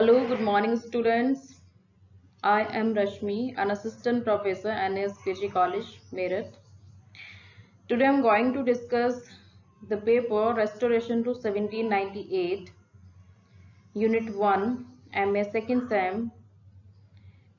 Hello, good morning, students. I am Rashmi, an assistant professor at NSPG College, Meerut. Today, I am going to discuss the paper Restoration to 1798, Unit 1, MA Second Sem,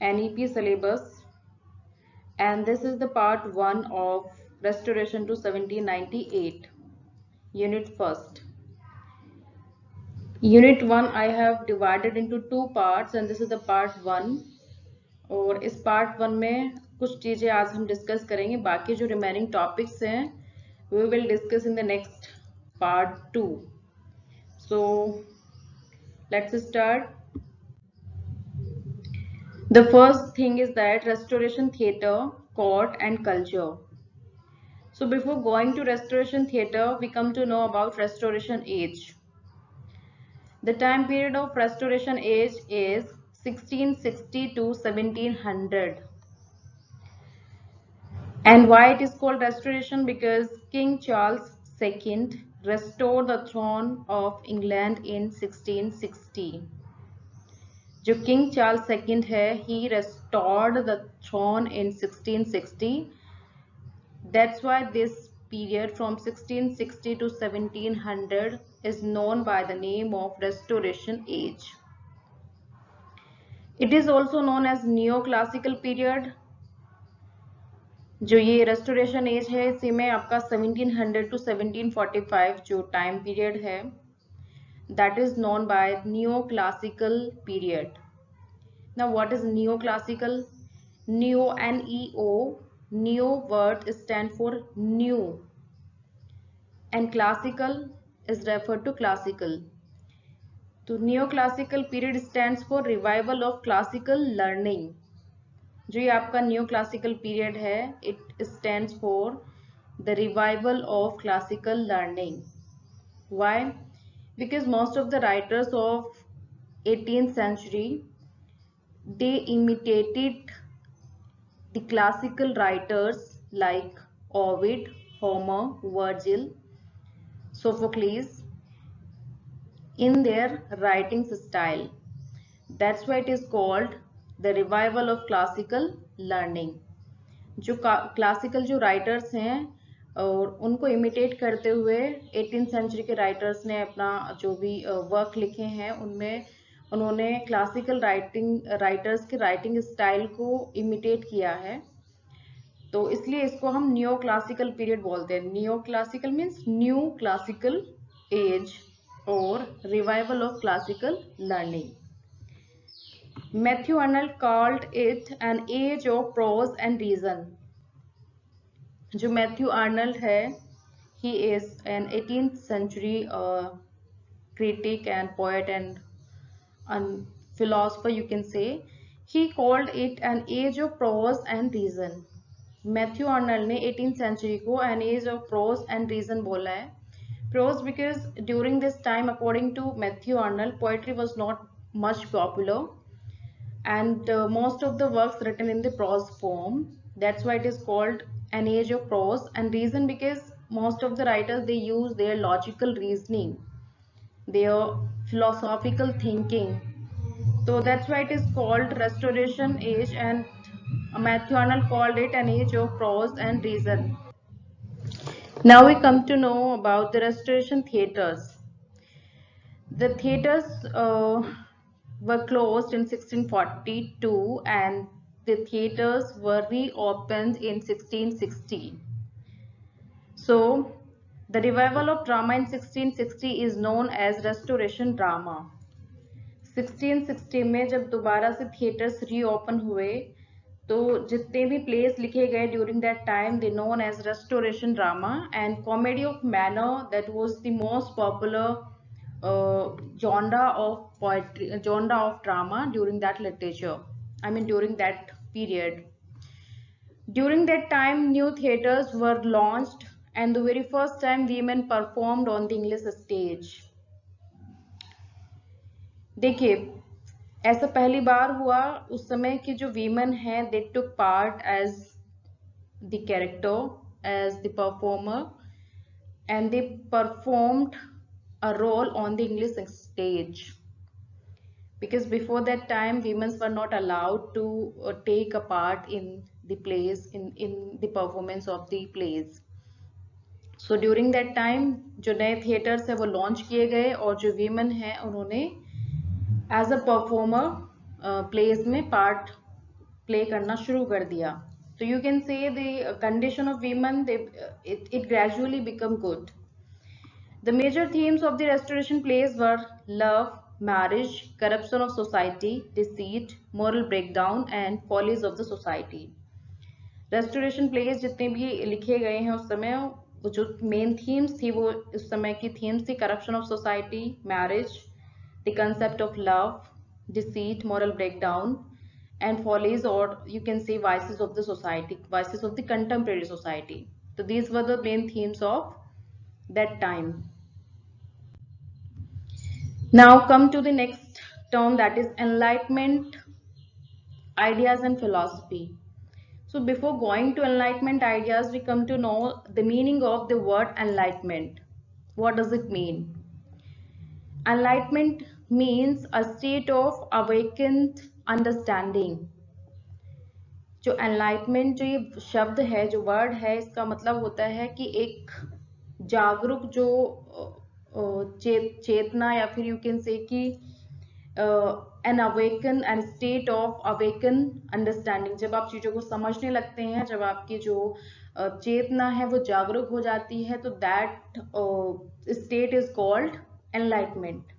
NEP syllabus, and this is the part 1 of Restoration to 1798, Unit 1st. Unit 1 I have divided into two parts, and this is the part 1. और इस part 1 में कुछ चीज़ें आज हम discuss करेंगे, बाकी जो रिमेनिंग टॉपिक्स हैं we will discuss in the next part 2. So let's start. The first thing is that restoration theatre, court and culture. So before going to restoration theatre, we come to know about restoration age. The time period of restoration age is 1660 to 1700. And why it is called restoration? Because King Charles II restored the throne of England in 1660. जो King Charles II है, he restored the throne in 1660. That's why this period from 1660 to 1700 is known by the name of Restoration Age. It is also known as Neoclassical period. जो ये restoration age है इसी में आपका 1700 to 1745 जो time period है that is known by neo classical period. Now what is neo classical? Neo NEO, neo word stand for new and classical is refer to classical. तो neo classical period stands for revival of classical learning. जो ये आपका neo classical period है it stands for the revival of classical learning. Why? Because most of the writers of 18th century they imitated the classical writers like Ovid, Homer, Virgil, Sophocles in their writing style. That's why it is called the revival of classical learning. जो classical जो writers हैं और उनको imitate करते हुए 18th century के writers ने अपना जो भी वर्क लिखे हैं उनमें उन्होंने क्लासिकल राइटर्स के राइटिंग स्टाइल को इमिटेट किया है. तो इसलिए इसको हम न्यू क्लासिकल पीरियड बोलते हैं. Neo classical means neo classical age और revival of classical learning. Matthew Arnold called it an age of prose and reason. जो मैथ्यू आर्नल्ड है he is an 18th century critic and poet and philosopher you can say. He called it an age of prose and reason. Matthew Arnold ने 18th century को an age of prose and reason बोला है. Prose because during this time according to Matthew Arnold poetry was not much popular and most of the works written in the prose form. That's why it is called an age of prose and reason because most of the writers they use their logical reasoning, their philosophical thinking. So that's why it is called restoration age and Matthew Arnold called it an age of prose and reason. Now we come to know about the restoration theatres. The theatres were closed in 1642 and the theatres were reopened in 1660. So, the revival of drama in 1660 is known as restoration drama. 1660 में जब दोबारा से theatres reopen हुए तो जितने भी place लिखे गए during that time they known as restoration drama and comedy of manner that was the most popular genre of poetry, genre of drama during that literature. I mean during that period. During that time, new theaters were launched, and the very first time women performed on the English stage. देखिए ऐसा पहली बार हुआ उस समय की जो women हैं they took part as the character, as the performer, and they performed a role on the English stage. because before that time women were not allowed to take a part in the plays, in the performance of the plays. So during that time जो नए theatres है वो launch किए गए और जो women है उन्होंने एज अ परफॉर्मर प्लेस में पार्ट प्ले करना शुरू कर दिया. तो यू कैन से the condition of women it gradually become good. The major themes of the restoration plays were love, marriage, corruption of society, deceit, moral breakdown and follies of the society. Restoration place जितने भी लिखे गए हैं उस समय, जो main themes थी वो उस समय की थीम्स थी corruption of society, marriage, the concept of love, deceit, moral breakdown and follies, और you can see vices of the society, vices of the contemporary society. तो these were the main themes of that time. Now come to the next term, that is enlightenment ideas and philosophy. So before going to enlightenment ideas, we come to know the meaning of the word enlightenment. What does it mean? Enlightenment means a state of awakened understanding. जो enlightenment जो ये शब्द है, जो word है, इसका मतलब होता है कि एक जागरूक जो चेतना, या फिर यू कैन से कि an awaken and state of awaken understanding. जब आप चीजों को समझने लगते हैं, जब आपकी जो चेतना है वो जागरूक हो जाती है, तो that state is called enlightenment.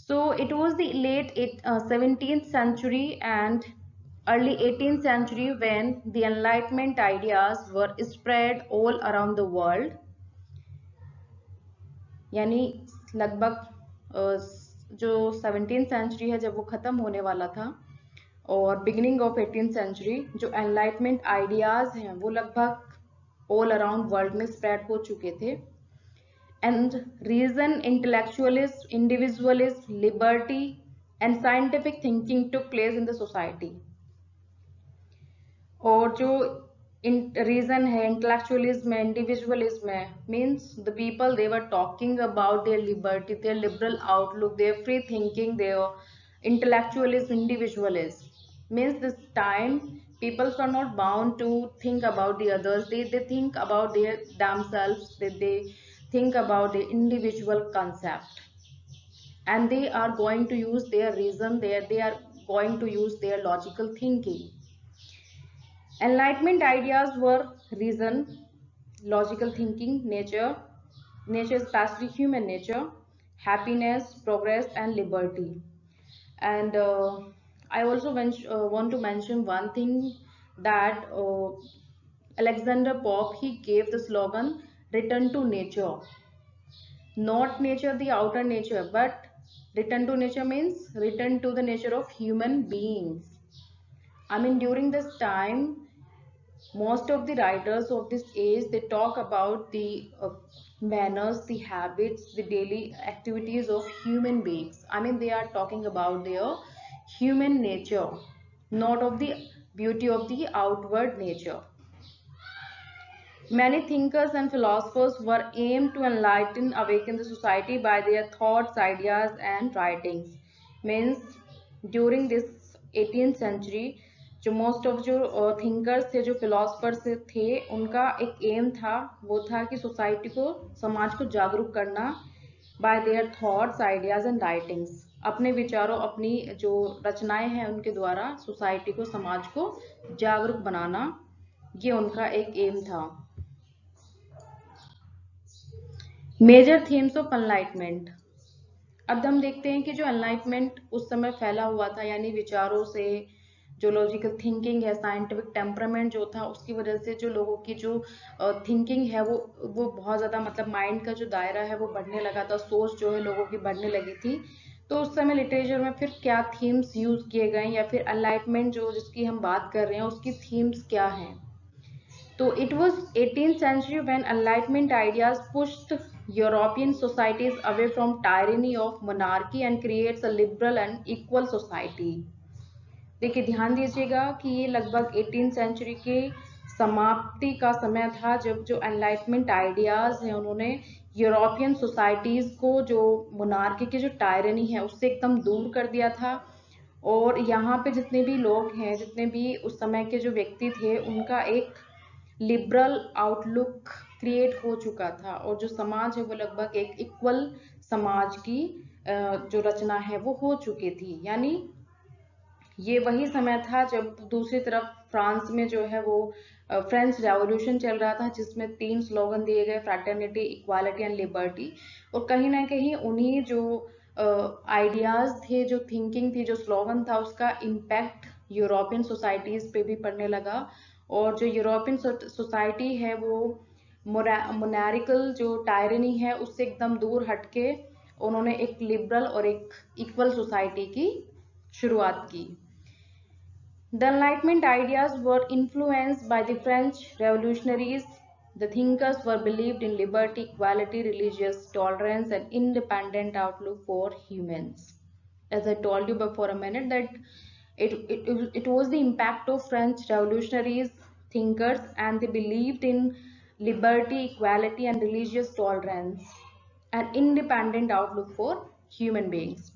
So it was the late 17th century and early 18th century when the enlightenment ideas were spread all around the world. यानी लगभग जो 17th सेंचुरी है जब वो ख़त्म होने वाला था, और बिगिनिंग ऑफ 18th सेंचुरी, जो एनलाइटमेंट आइडियाज़ हैं वो लगभग ऑल अराउंड वर्ल्ड में स्प्रेड हो चुके थे. And reason, intellectualism, individualism, liberty and scientific thinking took place in the society. और जो रीजन है, इंटेलेक्चुअलिज्म है, इंडिविजुअलिज्म है, means the people they were talking about their liberty, their liberal outlook, their free thinking, their intellectualism, individualism. Means this time people are not bound to think about the others. They think about their themselves. They think about the individual concept, and they are going to use their reason. They are going to use their logical thinking. Enlightenment ideas were reason, logical thinking, nature, especially human nature, happiness, progress, and liberty. And I also want to mention one thing, that Alexander Pope, he gave the slogan "Return to nature." Not nature, the outer nature, but return to nature means return to the nature of human beings. I mean, during this time, most of the writers of this age, they talk about the manners, the habits, the daily activities of human beings. I mean, they are talking about their human nature, not of the beauty of the outward nature. Many thinkers and philosophers were aimed to enlighten, awaken the society by their thoughts, ideas and writings. Means during this 18th century, जो most of जो thinkers थे, जो philosophers थे, उनका एक aim था, वो था कि सोसाइटी को, समाज को जागरूक करना bye their thoughts, ideas and writings. अपने विचारों, अपनी जो रचनाएं हैं उनके द्वारा सोसाइटी को, समाज को जागरूक बनाना, ये उनका एक एम था. Major themes of enlightenment. अब हम देखते हैं कि जो एनलाइटमेंट उस समय फैला हुआ था, यानी विचारों से, जो लॉजिकल थिंकिंग है, साइंटिफिक टेम्परामेंट जो था, उसकी वजह से जो लोगों की जो थिंकिंग है वो बहुत ज़्यादा, मतलब माइंड का जो दायरा है वो बढ़ने लगा था, सोच जो है लोगों की बढ़ने लगी थी. तो उस समय लिटरेचर में फिर क्या थीम्स यूज किए गए, या फिर एनलाइटमेंट जो जिसकी हम बात कर रहे हैं उसकी थीम्स क्या हैं. तो it was 18th century when enlightenment ideas pushed European societies away from tyranny of monarchy and creates a liberal and equal society. देखिए, ध्यान दीजिएगा कि ये लगभग 18th सेंचुरी के समाप्ति का समय था, जब जो एनलाइटमेंट आइडियाज हैं उन्होंने यूरोपियन सोसाइटीज को जो मोनार्की की जो टायरनी है उससे एकदम दूर कर दिया था। और यहाँ पे जितने भी लोग हैं, जितने भी उस समय के जो व्यक्ति थे, उनका एक लिबरल आउटलुक क्रिएट हो चुका था और जो समाज है वो लगभग एक इक्वल समाज की जो रचना है वो हो चुकी थी। यानी ये वही समय था जब दूसरी तरफ फ्रांस में जो है वो फ्रेंच रेवोल्यूशन चल रहा था, जिसमें 3 स्लोगन दिए गए, फ्रैटर्निटी, इक्वालिटी एंड लिबर्टी। और कहीं ना कहीं उन्हीं जो आइडियाज थे, जो थिंकिंग थी, जो स्लोगन था, उसका इम्पैक्ट यूरोपियन सोसाइटीज पे भी पड़ने लगा। और जो यूरोपियन सोसाइटी है वो मोनारिकल जो टायरनी है उससे एकदम दूर हटके उन्होंने एक लिबरल और एक इक्वल सोसाइटी की शुरुआत की। The Enlightenment ideas were influenced by the French revolutionaries. The thinkers were believed in liberty, equality, religious tolerance, and independent outlook for humans. As I told you before a minute, that it was the impact of French revolutionaries, thinkers, and they believed in liberty, equality, and religious tolerance, and independent outlook for human beings.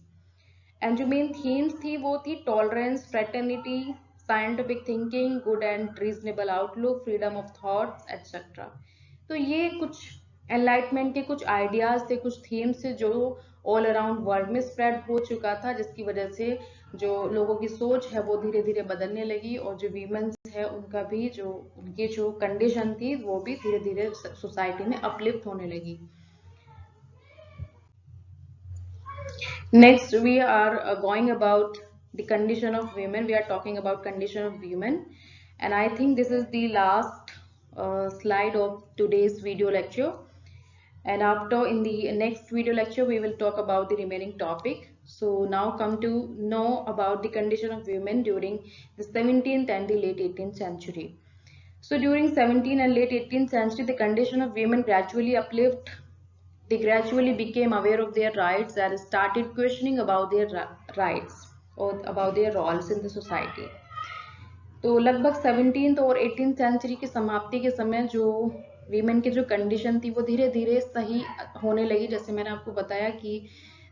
And जो main themes थी वो थी tolerance, fraternity, scientific thinking, good and reasonable outlook, freedom of thoughts etcetera. तो ये कुछ enlightenment के कुछ ideas थे, कुछ थीम्स थे जो ऑल अराउंड वर्ल्ड में स्प्रेड हो चुका था, जिसकी वजह से जो लोगों की सोच है वो धीरे धीरे बदलने लगी और जो वीमेंस है उनका भी जो उनकी जो कंडीशन थी वो भी धीरे धीरे सोसाइटी में अपलिफ्ट होने लगी। Next, we are going about the condition of women. We are talking about condition of women, and I think this is the last slide of today's video lecture. And after, in the next video lecture, we will talk about the remaining topic. So now come to know about the condition of women during the 17th and the late 18th century. So during 17th and late 18th century, the condition of women gradually uplift. They gradually became aware of their rights and started questioning about their rights or about their roles in the society. तो लगभग 17th और 18th century की समाप्ति के समय जो women की जो कंडीशन थी वो धीरे धीरे सही होने लगी। जैसे मैंने आपको बताया कि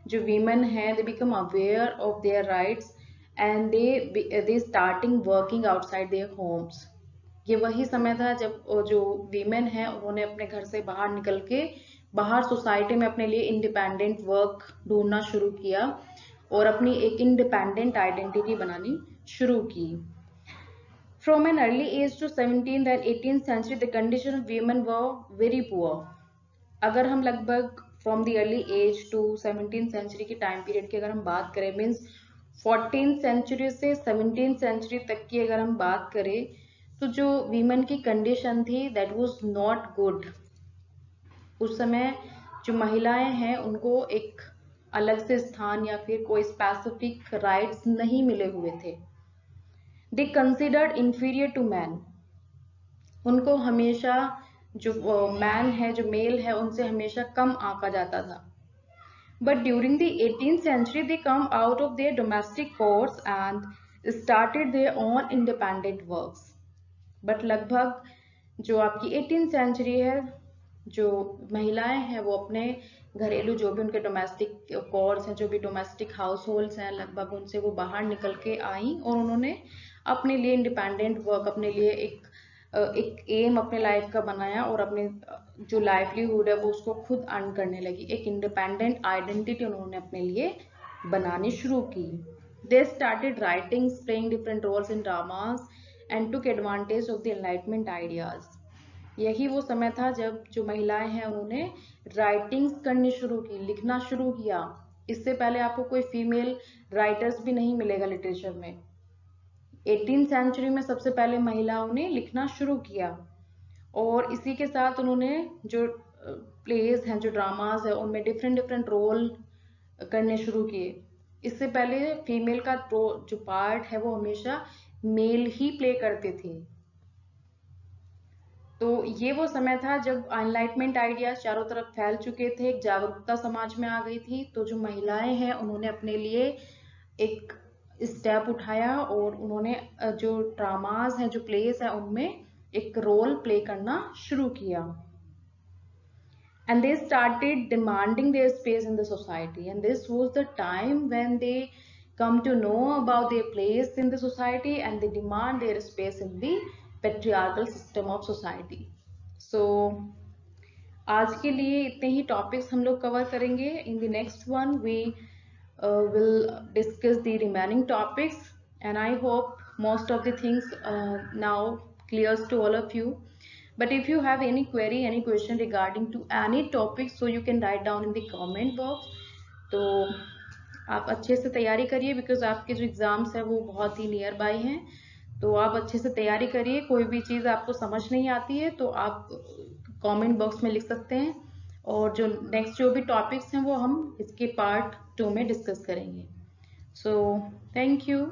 जो वीमेन है they become aware of their rights and they starting working outside their homes. ये वही समय था जब जो वीमेन है उन्होंने अपने घर से बाहर निकल के बाहर सोसाइटी में अपने लिए इंडिपेंडेंट वर्क ढूंढना शुरू किया और अपनी एक इंडिपेंडेंट आइडेंटिटी बनानी शुरू की। From an early age to 17th and 18th century, the condition of women were very poor. अगर हम लगभग from the early age to 17th century की टाइम पीरियड की अगर हम बात करें, मीन्स 14th century से 17th century तक की अगर हम बात करें, तो जो वीमेन की कंडीशन थी दैट वाज नॉट गुड। उस समय जो महिलाएं हैं उनको एक अलग से स्थान या फिर कोई स्पेसिफिक राइट्स नहीं मिले हुए थे। They considered inferior to man. उनको हमेशा जो मैन है, जो मेल है, उनसे हमेशा कम आंका जाता था। But during the 18th century they come out of their domestic course and started their own independent works. But लगभग जो आपकी 18th सेंचुरी है, जो महिलाएं हैं वो अपने घरेलू जो भी उनके डोमेस्टिक कोर्स हैं, जो भी डोमेस्टिक हाउस होल्ड्स हैं, लगभग उनसे वो बाहर निकल के आई और उन्होंने अपने लिए इंडिपेंडेंट वर्क, अपने लिए एक एम अपने लाइफ का बनाया और अपने जो लाइवलीहुड है वो उसको खुद अर्न करने लगी। एक इंडिपेंडेंट आइडेंटिटी उन्होंने अपने लिए बनानी शुरू की। They started writing, playing different roles in dramas and took advantage of the enlightenment ideas. यही वो समय था जब जो महिलाएं हैं उन्होंने राइटिंग्स करनी शुरू की, लिखना शुरू किया। इससे पहले आपको कोई फीमेल राइटर्स भी नहीं मिलेगा लिटरेचर में। 18th सेंचुरी में सबसे पहले महिलाओं ने लिखना शुरू किया और इसी के साथ उन्होंने जो प्लेस हैं, जो ड्रामाज है, उनमें डिफरेंट रोल करने शुरू किए। इससे पहले फीमेल का जो पार्ट है वो हमेशा मेल ही प्ले करते थे। तो ये वो समय था जब एनलाइटमेंट आइडियाज चारों तरफ फैल चुके थे, एक जागरूकता समाज में आ गई थी। तो जो महिलाएं हैं उन्होंने अपने लिए एक स्टेप उठाया और उन्होंने जो ड्रामाज हैं, जो प्लेस है, उनमें एक रोल प्ले करना शुरू किया। and they started demanding their space in the society, and this was the time when they come to know about their place in the society and they demand their space in the patriarchal system of society. So आज के लिए इतने ही topics हम लोग cover करेंगे. In the next one we will discuss the remaining topics, and I hope most of the things now clears to all of you. But if you have any query, any question regarding to any topic, so you can write down in the comment box. तो आप अच्छे से तैयारी करिए, because आपके जो exams है वो बहुत ही नियर बाय हैं. तो आप अच्छे से तैयारी करिए. कोई भी चीज़ आपको समझ नहीं आती है तो आप कमेंट बॉक्स में लिख सकते हैं, और जो नेक्स्ट जो भी टॉपिक्स हैं वो हम इसके पार्ट 2 में डिस्कस करेंगे. So thank you.